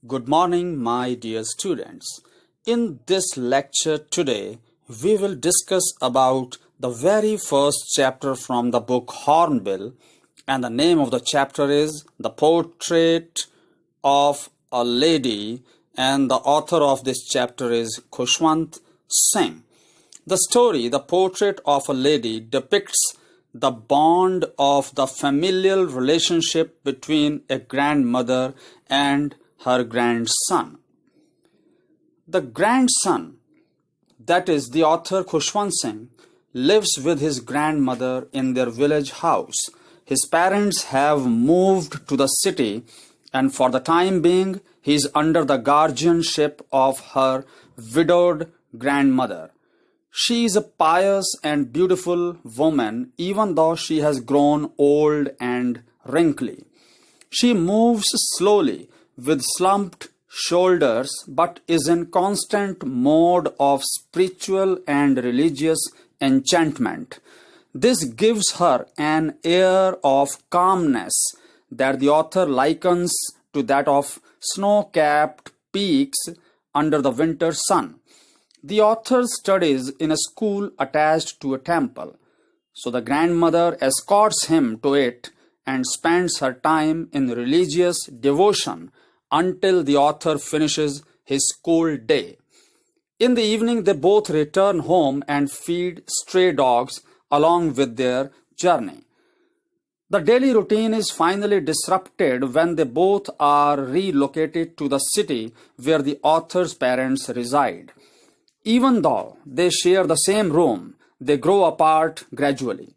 Good morning, my dear students. In this lecture today, we will discuss about the very first chapter from the book Hornbill, and the name of the chapter is The Portrait of a Lady, and the author of this chapter is Khushwant Singh. The story, The Portrait of a Lady, depicts the bond of the familial relationship between a grandmother and her grandson. The grandson, that is the author Khushwant Singh, lives with his grandmother in their village house. His parents have moved to the city, and for the time being, he is under the guardianship of her widowed grandmother. She is a pious and beautiful woman, even though she has grown old and wrinkly. She moves slowly with slumped shoulders, but is in constant mode of spiritual and religious enchantment. This gives her an air of calmness that the author likens to that of snow-capped peaks under the winter sun. The author studies in a school attached to a temple, so the grandmother escorts him to it and spends her time in religious devotion until the author finishes his school day. In the evening, they both return home and feed stray dogs along with their journey. The daily routine is finally disrupted when they both are relocated to the city where the author's parents reside. Even though they share the same room, they grow apart gradually.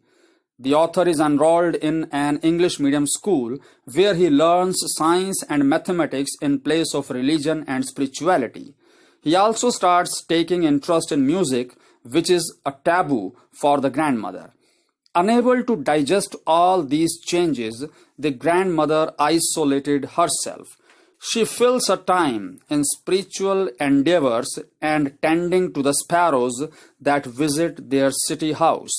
The author is enrolled in an English medium school where he learns science and mathematics in place of religion and spirituality. He also starts taking interest in music, which is a taboo for the grandmother. Unable to digest all these changes, the grandmother isolated herself. She fills her time in spiritual endeavors and tending to the sparrows that visit their city house.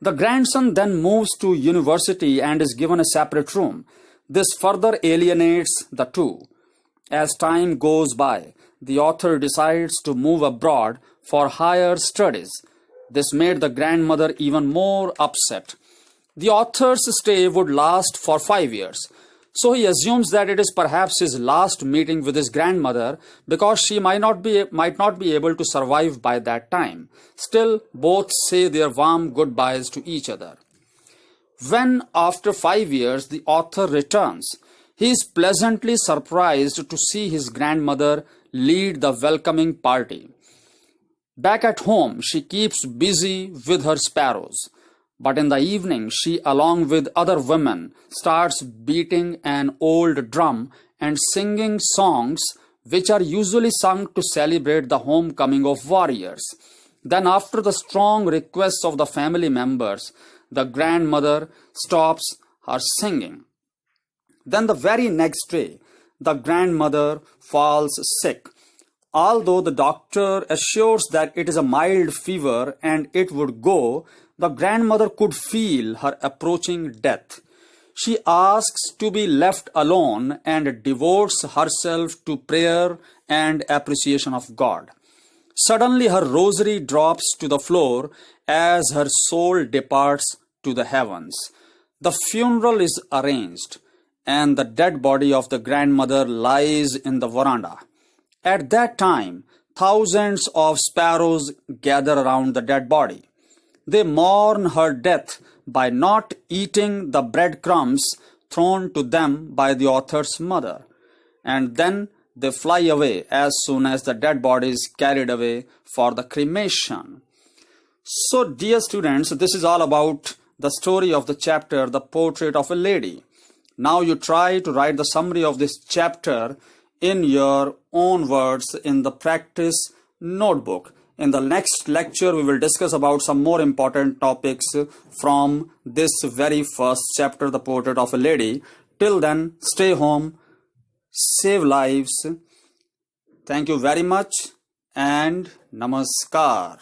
The grandson then moves to university and is given a separate room. This further alienates the two. As time goes by, the author decides to move abroad for higher studies. This made the grandmother even more upset. The author's stay would last for 5 years. So he assumes that it is perhaps his last meeting with his grandmother because she might not be able to survive by that time. Still, both say their warm goodbyes to each other. When, after 5 years, the author returns, he is pleasantly surprised to see his grandmother lead the welcoming party. Back at home, she keeps busy with her sparrows. But in the evening, she, along with other women, starts beating an old drum and singing songs which are usually sung to celebrate the homecoming of warriors. Then, after the strong requests of the family members, the grandmother stops her singing. Then the very next day, the grandmother falls sick. Although the doctor assures that it is a mild fever and it would go, the grandmother could feel her approaching death. She asks to be left alone and devotes herself to prayer and appreciation of God. Suddenly her rosary drops to the floor as her soul departs to the heavens. The funeral is arranged, and the dead body of the grandmother lies in the veranda. At that time, thousands of sparrows gather around the dead body. They mourn her death by not eating the breadcrumbs thrown to them by the author's mother. And then they fly away as soon as the dead body is carried away for the cremation. So, dear students, this is all about the story of the chapter, The Portrait of a Lady. Now you try to write the summary of this chapter in your own words in the practice notebook. In the next lecture, we will discuss about some more important topics from this very first chapter, The Portrait of a Lady. Till then, stay home, save lives. Thank you very much and namaskar.